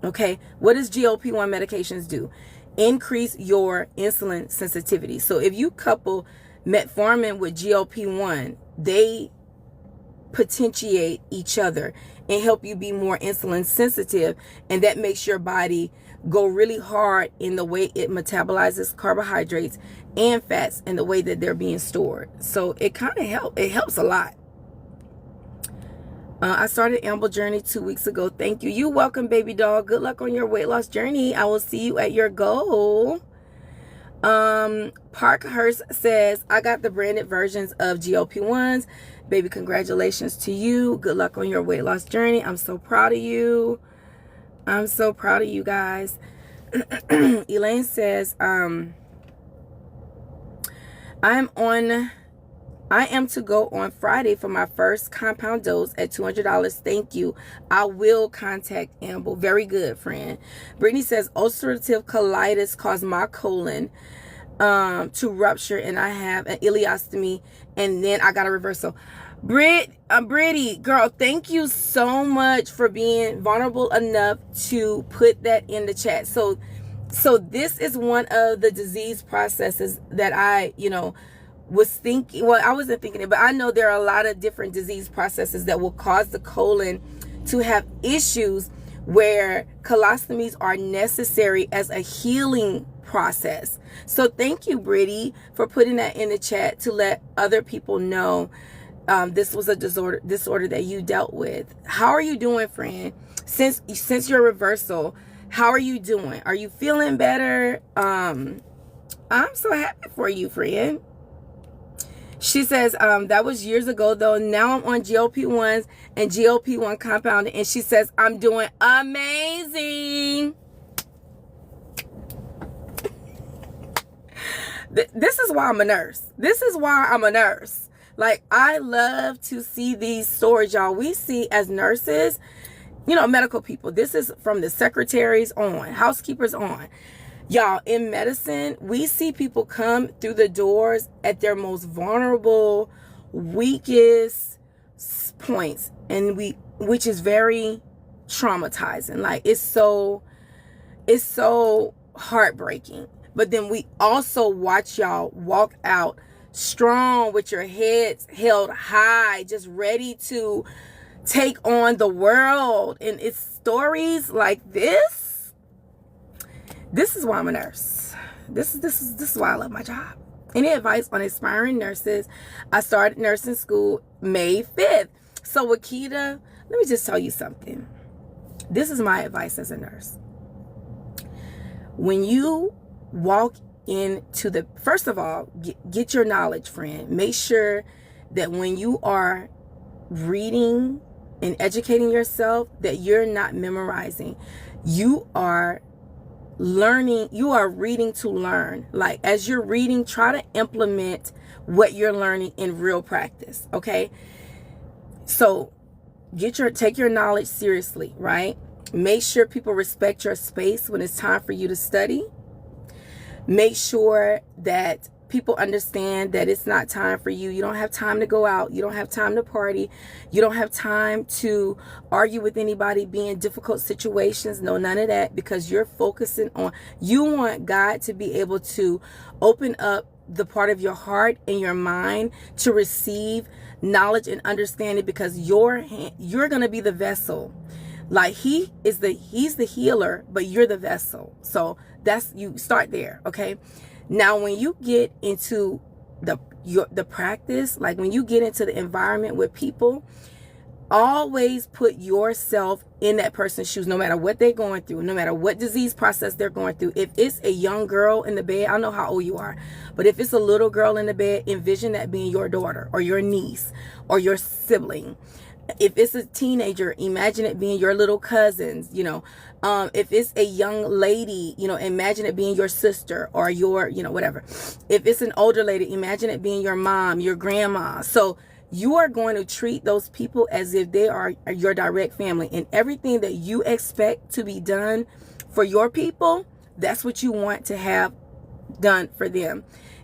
A: Okay, what does GLP-1 medications do? Increase your insulin sensitivity. So if you couple metformin with GLP-1, they potentiate each other and help you be more insulin sensitive, and that makes your body go really hard in the way it metabolizes carbohydrates and fats and the way that they're being stored. So it kind of helps a lot. I started Amble journey 2 weeks ago. Thank you. You're welcome, baby doll. Good luck on your weight loss journey. I will see you at your goal. Parkhurst says, I got the branded versions of GLP-1s. Baby, congratulations to you. Good luck on your weight loss journey. I'm so proud of you. I'm so proud of you guys. Elaine says, I am to go on Friday for my first compound dose at $200. Thank you. I will contact Amble. Very good, friend. Brittany says, ulcerative colitis caused my colon to rupture, and I have an ileostomy, and then I got a reversal. Brittany, girl, thank you so much for being vulnerable enough to put that in the chat. So this is one of the disease processes that I, was thinking. Well, I wasn't thinking it, but I know there are a lot of different disease processes that will cause the colon to have issues, where colostomies are necessary as a healing process. So thank you, Brittany, for putting that in the chat to let other people know this was a disorder that you dealt with. How are you doing, friend? Since your reversal, how are you doing? Are you feeling better? I'm so happy for you, friend. She says, that was years ago, though. Now I'm on GLP-1s and GLP-1 compounding. And she says, I'm doing amazing. This is why I'm a nurse. This is why I'm a nurse. Like, I love to see these stories, y'all. We see as nurses, you know, medical people. This is from the secretaries on, housekeepers on. Y'all, in medicine, we see people come through the doors at their most vulnerable, weakest points, and which is very traumatizing. Like, it's so heartbreaking. But then we also watch y'all walk out strong with your heads held high, just ready to take on the world. And it's stories like this. This is why I'm a nurse. This is why I love my job. Any advice on aspiring nurses? I started nursing school May 5th. So Wakita, let me just tell you something. This is my advice as a nurse. When you walk into the, first of all, get your knowledge, friend. Make sure that when you are reading and educating yourself, that you're not memorizing. You are learning. You are reading to learn. Like, as you're reading, try to implement what you're learning in real practice. Okay. So take your knowledge seriously, right? Make sure people respect your space when it's time for you to study. Make sure that people understand that it's not time for you. You don't have time to go out. You don't have time to party. You don't have time to argue with anybody, be in difficult situations. No, none of that, because you're focusing on, you want God to be able to open up the part of your heart and your mind to receive knowledge and understanding, because you're going to be the vessel. Like, he's the healer, but you're the vessel. So you start there. Okay. Now, when you get into the practice, like when you get into the environment with people, always put yourself in that person's shoes, no matter what they're going through, no matter what disease process they're going through. If it's a young girl in the bed, I don't know how old you are, but if it's a little girl in the bed, envision that being your daughter or your niece or your sibling. If it's a teenager, imagine it being your little cousins, you know. If it's a young lady, you know, imagine it being your sister or your, you know, whatever. If it's an older lady, imagine it being your mom, your grandma. So you are going to treat those people as if they are your direct family, and everything that you expect to be done for your people, that's what you want to have done for them.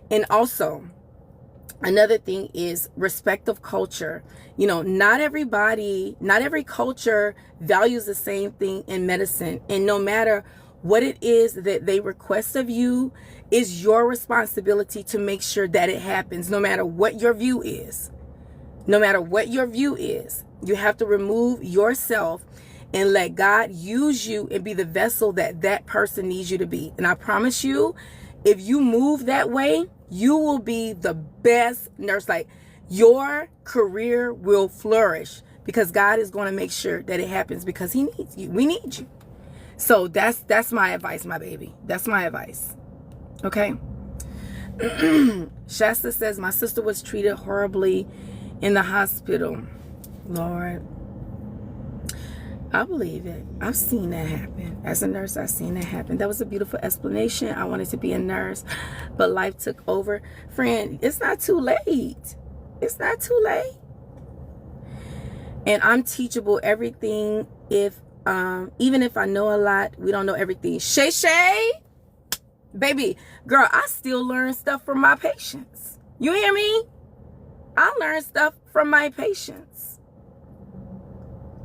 A: And also, another thing is respect of culture. You know, not every culture values the same thing in medicine. And no matter what it is that they request of you, it's your responsibility to make sure that it happens, no matter what your view is. No matter what your view is, you have to remove yourself and let God use you and be the vessel that person needs you to be. And I promise you, if you move that way, you will be the best nurse. Like, your career will flourish, because God is going to make sure that it happens, because he needs you. We need you. So that's my advice, my baby. That's my advice. Okay. Shasta says, my sister was treated horribly in the hospital. Lord, I believe it. I've seen that happen. As a nurse, I've seen that happen. That was a beautiful explanation. I wanted to be a nurse, but life took over. Friend, it's not too late. It's not too late. And I'm teachable. Everything, even if I know a lot, we don't know everything. Shay, baby, girl, I still learn stuff from my patients. You hear me? I learn stuff from my patients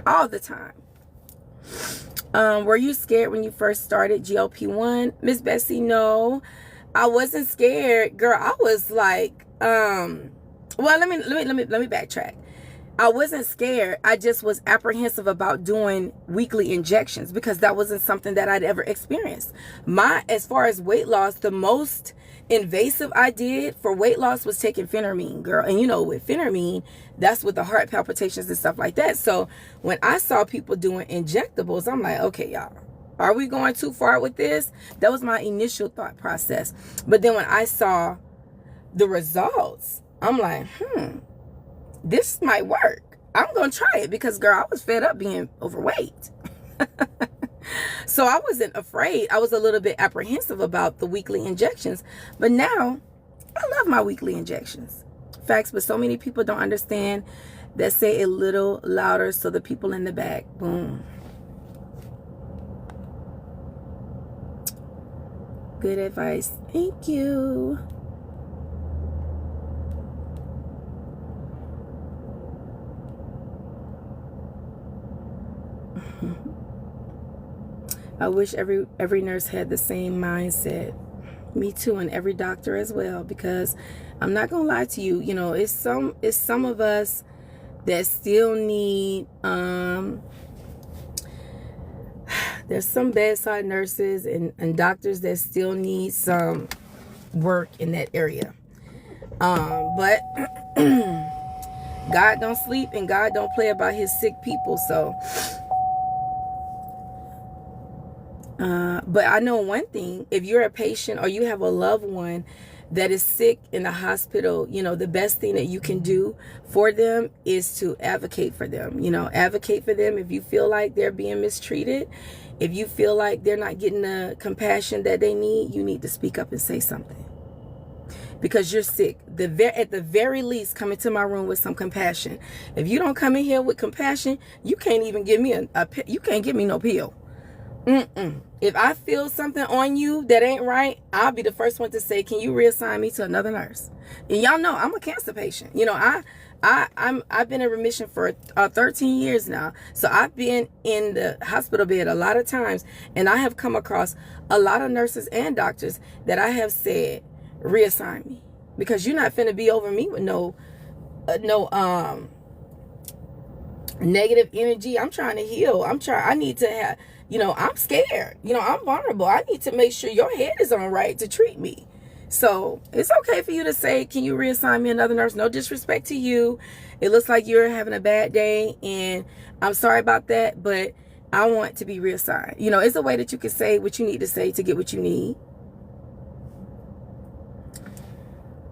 A: all the time. Were you scared when you first started GLP-1? Miss Bessie, no, I wasn't scared, girl. I was like, well, let me backtrack. I wasn't scared. I just was apprehensive about doing weekly injections because that wasn't something that I'd ever experienced. As far as weight loss, the most invasive I did for weight loss was taking phentermine, girl. And you know, with phentermine, that's with the heart palpitations and stuff like that. So when I saw people doing injectables, I'm like, okay, y'all, are we going too far with this? That was my initial thought process. But then when I saw the results, I'm like, this might work. I'm going to try it because, girl, I was fed up being overweight. So I wasn't afraid. I was a little bit apprehensive about the weekly injections. But now, I love my weekly injections. Facts, but so many people don't understand that. Say a little louder so the people in the back. Boom. Good advice. Thank you. I wish every nurse had the same mindset. Me too, and every doctor as well, because I'm not gonna lie to you, you know, it's some of us that still need there's some bedside nurses and doctors that still need some work in that area. But God don't sleep and God don't play about his sick people. So but I know one thing, if you're a patient or you have a loved one that is sick in the hospital, you know, the best thing that you can do for them is to advocate for them. You know, advocate for them if you feel like they're being mistreated. If you feel like they're not getting the compassion that they need, you need to speak up and say something. Because you're sick. At the very least, come into my room with some compassion. If you don't come in here with compassion, you can't even give me you can't give me no pill. If I feel something on you that ain't right, I'll be the first one to say, can you reassign me to another nurse? And y'all know I'm a cancer patient. You know, I've been in remission for 13 years now. So I've been in the hospital bed a lot of times, and I have come across a lot of nurses and doctors that I have said, reassign me, because you're not finna be over me with no negative energy. I'm trying to heal. I need to have, you know, I'm scared. You know, I'm vulnerable. I need to make sure your head is on right to treat me. So it's okay for you to say, can you reassign me another nurse? No disrespect to you. It looks like you're having a bad day, and I'm sorry about that, but I want to be reassigned. You know, it's a way that you can say what you need to say to get what you need.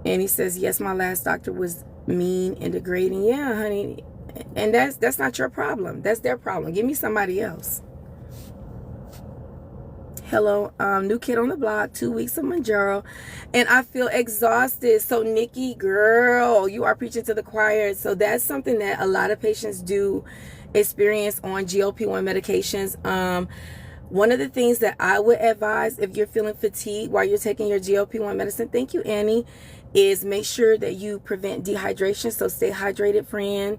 A: And he says, yes, my last doctor was mean and degrading. Yeah, honey. And that's not your problem. That's their problem. Give me somebody else. Hello, new kid on the block, 2 weeks of MOUNJARO, and I feel exhausted. So Nikki, girl, you are preaching to the choir. So that's something that a lot of patients do experience on GLP-1 medications. One of the things that I would advise if you're feeling fatigued while you're taking your GLP-1 medicine, thank you, Annie, is make sure that you prevent dehydration. So stay hydrated, friend.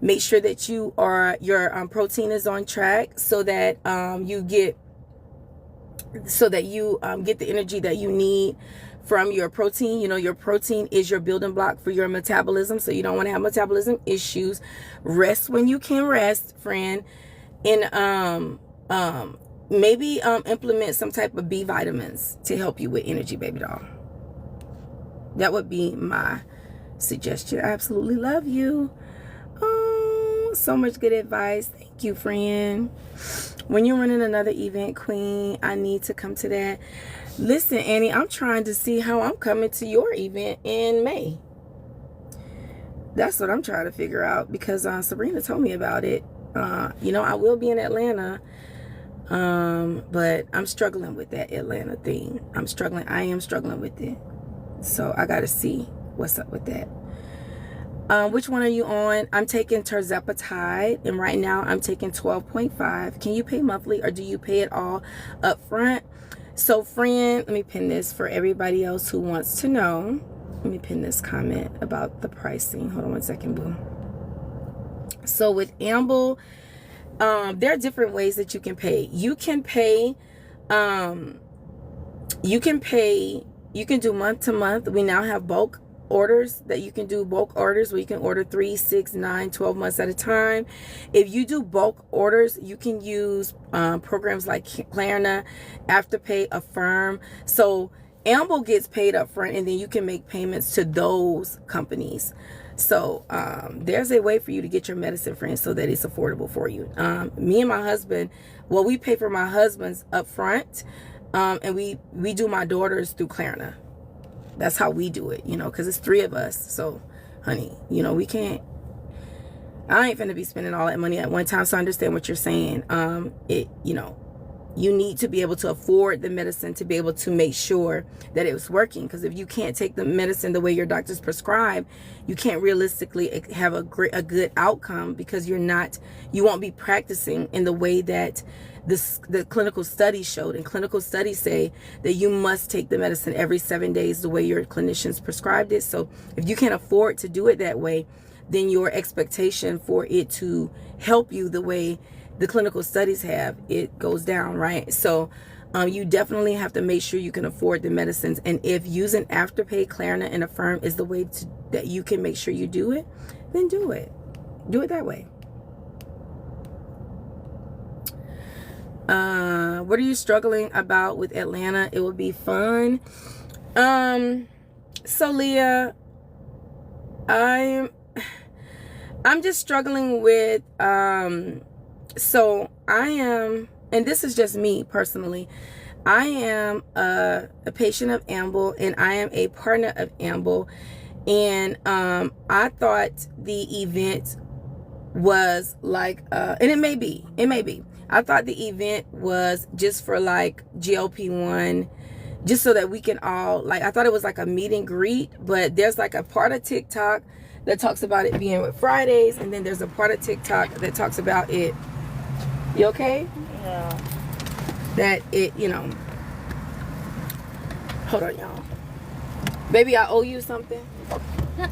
A: Make sure that your protein is on track so that you get the energy that you need from your protein. You know, your protein is your building block for your metabolism, so you don't want to have metabolism issues. Rest when you can rest, friend. And maybe implement some type of B vitamins to help you with energy, baby doll. That would be my suggestion. I absolutely love you. Oh, so much good advice. Thank you, friend. When you're running another event, queen, I need to come to that. Listen, Annie, I'm trying to see how I'm coming to your event in May. That's what I'm trying to figure out, because Sabrina told me about it. You know, I will be in Atlanta, but I'm struggling with that Atlanta thing. I am struggling with it. So I got to see what's up with that. Which one are you on? I'm taking tirzepatide, and right now I'm taking 12.5. Can you pay monthly, or do you pay it all up front? So, friend, let me pin this for everybody else who wants to know. Let me pin this comment about the pricing. Hold on one second, boo. So with Amble, there are different ways that you can pay. You can do month to month. We now have bulk orders that you can do, bulk orders, where you can order 3, 6, 9, 12 months at a time. If you do bulk orders, you can use programs like Klarna, Afterpay, Affirm. So Amble gets paid up front, and then you can make payments to those companies. So there's a way for you to get your medicine, friends, so that it's affordable for you. Me and my husband, well, we pay for my husband's up front, and we do my daughter's through Klarna. That's how we do it, you know, because it's 3 of us. So, honey, you know, we can't, I ain't finna be spending all that money at one time. So I understand what you're saying. You know, you need to be able to afford the medicine to be able to make sure that it was working. Because if you can't take the medicine the way your doctors prescribe, you can't realistically have a good outcome, because you won't be practicing in the way that the clinical studies showed. And clinical studies say that you must take the medicine every 7 days the way your clinicians prescribed it. So if you can't afford to do it that way, then your expectation for it to help you the way the clinical studies have, it goes down, right? So you definitely have to make sure you can afford the medicines. And if using Afterpay, Klarna, and Affirm is the way that you can make sure you do it, then do it. Do it that way. What are you struggling about with Atlanta? It will be fun. So Leah, I'm just struggling with so I am, and this is just me personally, I am a patient of Amble, and I am a partner of Amble. And I thought the event was like and it may be, I thought the event was just for like GLP-1, just so that we can all, like, I thought it was like a meet and greet. But there's like a part of TikTok that talks about it being with Fridays, and then there's a part of TikTok that talks about it. You okay?
B: Yeah.
A: That it, you know, hold on, y'all. Baby, I owe you something?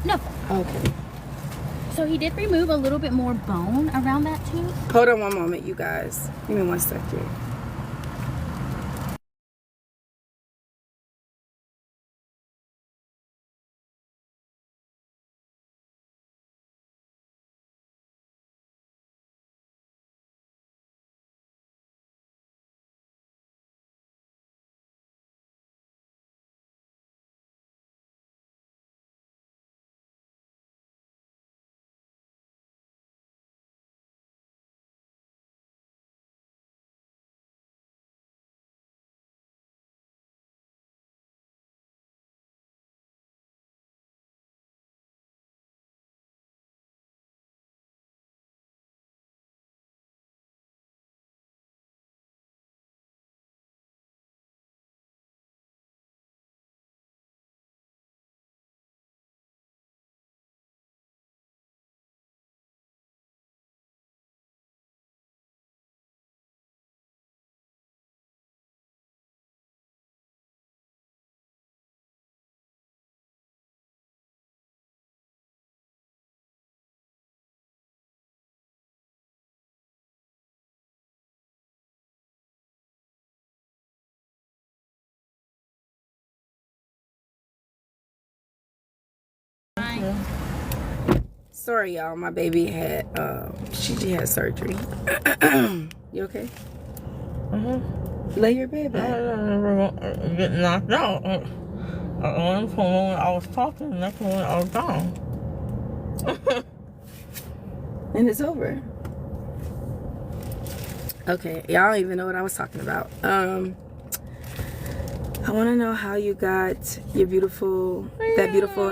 B: No.
A: Okay.
B: So he did remove a little bit more bone around that tooth.
A: Hold on one moment, you guys. Give me 1 second. Sorry, y'all. My baby had she had surgery. You okay? Lay your bed back.
C: I get knocked out. One point when I was talking, next one I was gone.
A: And it's over. Okay, y'all don't even know what I was talking about. I want to know how you got your that beautiful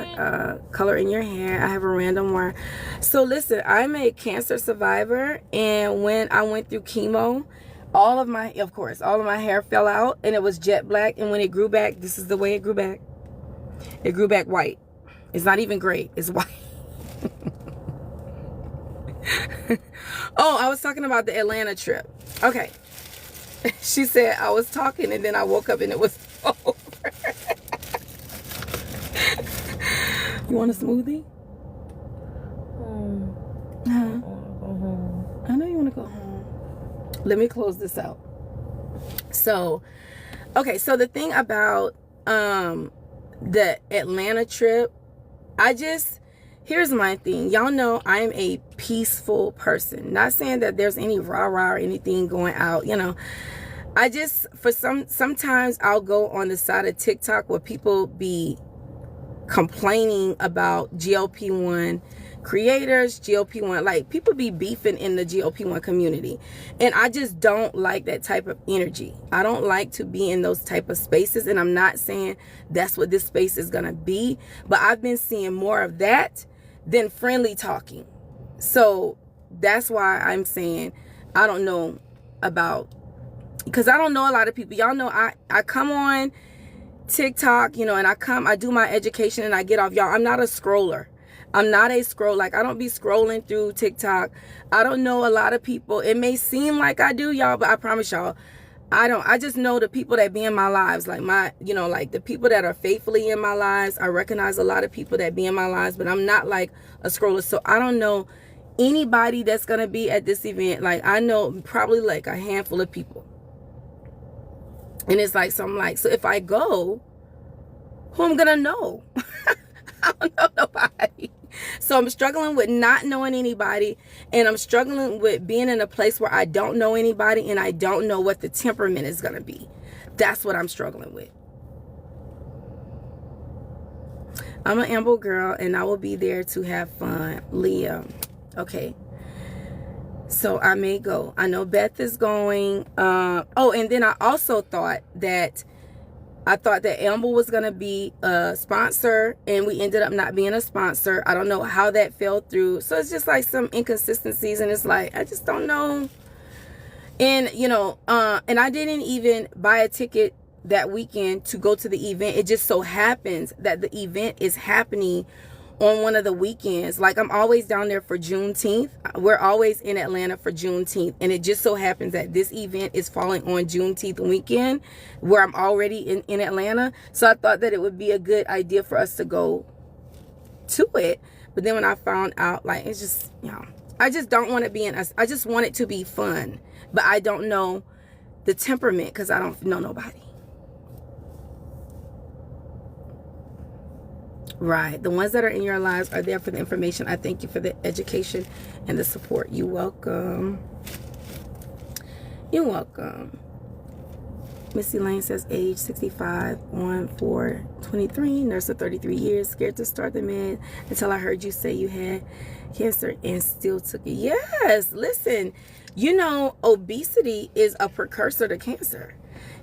A: color in your hair. I have a random one. So listen, I'm a cancer survivor, and when I went through chemo, all of my hair fell out, and it was jet black. And when it grew back, this is the way it grew back. It grew back white. It's not even gray, it's white. Oh, I was talking about the Atlanta trip. Okay. She said I was talking, and then I woke up and it was over. You want a smoothie? Huh? I know you want to go home. Let me close this out. So, okay, so the thing about the Atlanta trip, Here's my thing. Y'all know I'm a peaceful person. Not saying that there's any rah-rah or anything going out, you know. I just, sometimes I'll go on the side of TikTok where people be complaining about GLP-1 creators, GLP-1, like people be beefing in the GLP-1 community. And I just don't like that type of energy. I don't like to be in those type of spaces. And I'm not saying that's what this space is going to be, but I've been seeing more of that than friendly talking. So that's why I'm saying I don't know about, because I don't know a lot of people. Y'all know I come on TikTok, you know, and I do my education and I get off. Y'all, I'm not a scroller. I'm not a scroll. Like, I don't be scrolling through TikTok. I don't know a lot of people. It may seem like I do, y'all, but I promise y'all, I don't. I just know the people that be in my lives, like like the people that are faithfully in my lives. I recognize a lot of people that be in my lives, but I'm not like a scroller. So I don't know anybody that's going to be at this event. Like, I know probably like a handful of people. And it's like, so I'm like, so if I go, who I'm going to know? I don't know nobody. So I'm struggling with not knowing anybody, and I'm struggling with being in a place where I don't know anybody and I don't know what the temperament is going to be. That's what I'm struggling with. I'm an Amble girl and I will be there to have fun. Leah. Okay. So I may go. I know Beth is going. Oh, and then I also thought that Amble was going to be a sponsor, and we ended up not being a sponsor. I don't know how that fell through. So it's just like some inconsistencies, and it's like, I just don't know. And, you know, and I didn't even buy a ticket that weekend to go to the event. It just so happens that the event is happening on one of the weekends. Like, I'm always down there for Juneteenth. We're always in Atlanta for Juneteenth, and it just so happens that this event is falling on Juneteenth weekend, where I'm already in Atlanta. So I thought that it would be a good idea for us to go to it. But then when I found out, like, it's just, you know, I just don't want to be I just want it to be fun, but I don't know the temperament because I don't know nobody. Right. The ones that are in your lives are there for the information. I thank you for the education and the support. You're welcome. You're welcome. Missy Lane says age 65 on 4/23, nurse of 33 years, scared to start the med until I heard you say you had cancer and still took it. Yes, listen, you know, obesity is a precursor to cancer.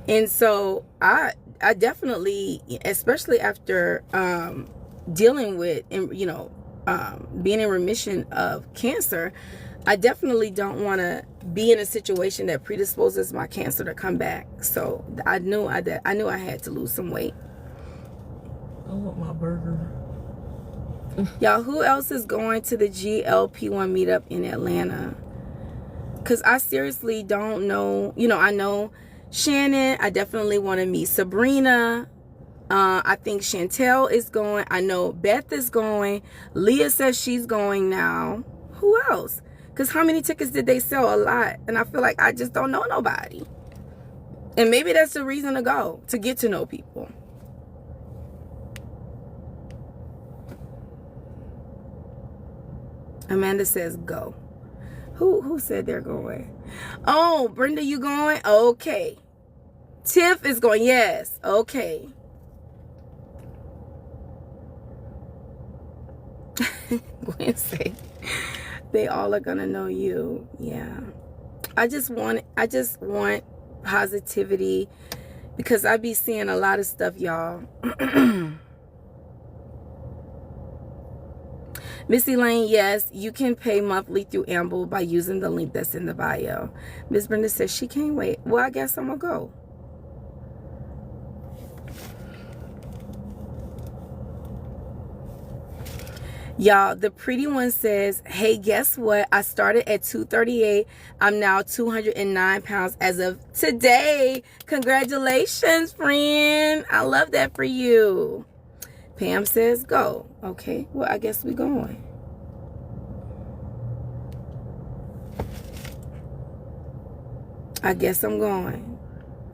A: And so I definitely, especially after dealing with, you know, being in remission of cancer, I definitely don't want to be in a situation that predisposes my cancer to come back. So I knew I had to lose some weight.
C: I want my burger.
A: Y'all, who else is going to the GLP-1 meetup in Atlanta? Because I seriously don't know. You know, I know Shannon. I definitely want to meet Sabrina. I think Chantel is going. I know Beth is going. Leah says she's going now. Who else? Because how many tickets did they sell? A lot. And I feel like I just don't know nobody. And maybe that's the reason to go, to get to know people. Amanda says go. Who said they're going? Oh, Brenda, you going? Okay. Tiff is going. Yes. Okay. Gwen say they all are gonna know you. Yeah. I just want positivity, because I be seeing a lot of stuff, y'all. Missy Lane, yes, you can pay monthly through Amble by using the link that's in the bio. Miss Brenda says she can't wait. Well, I guess I'm gonna go. Y'all, the pretty one says, hey, guess what? I started at 238. I'm now 209 pounds as of today. Congratulations, friend. I love that for you. Pam says go. Okay, well, I guess we're going. I guess I'm going.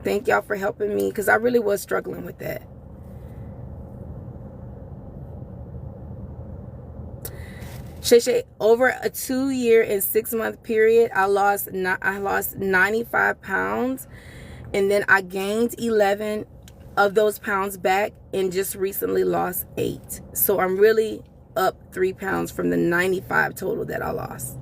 A: Thank y'all for helping me, because I really was struggling with that. Shay Shay, over a 2-year and 6-month period, I lost 95 pounds, and then I gained 11 of those pounds back, and just recently lost 8. So I'm really up 3 pounds from the 95 total that I lost.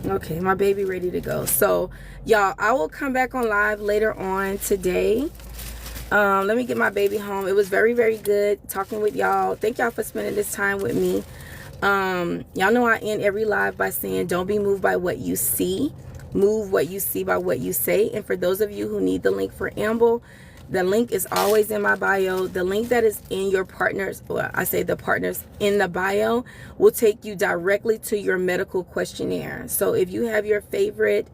A: Okay, my baby ready to go. So y'all, I will come back on live later on today. Let me get my baby home. It was very, very good talking with y'all. Thank y'all for spending this time with me. Y'all know I end every live by saying, don't be moved by what you see. Move what you see by what you say. And for those of you who need the link for Amble, the link is always in my bio. The link that is in your partners, or I say the partners in the bio, will take you directly to your medical questionnaire. So if you have your favorite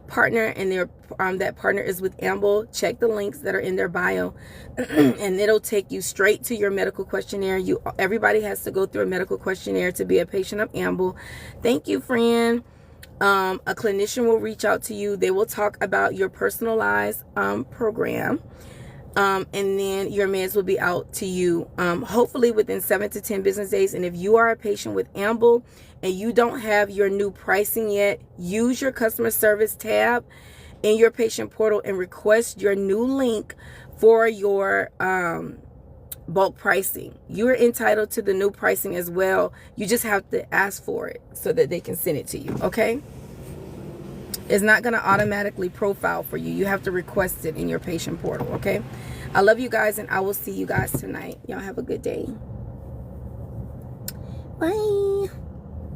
A: partner and their that partner is with Amble, check the links that are in their bio and it'll take you straight to your medical questionnaire. Everybody has to go through a medical questionnaire to be a patient of Amble. Thank you, friend. A clinician will reach out to you. They will talk about your personalized program, and then your meds will be out to you hopefully within 7 to 10 business days. And if you are a patient with Amble and you don't have your new pricing yet, use your customer service tab in your patient portal and request your new link for your bulk pricing. You're entitled to the new pricing as well. You just have to ask for it so that they can send it to you. Okay, it's not going to automatically profile for you. You have to request it in your patient portal. Okay, I love you guys, and I will see you guys tonight. Y'all have a good day. Bye.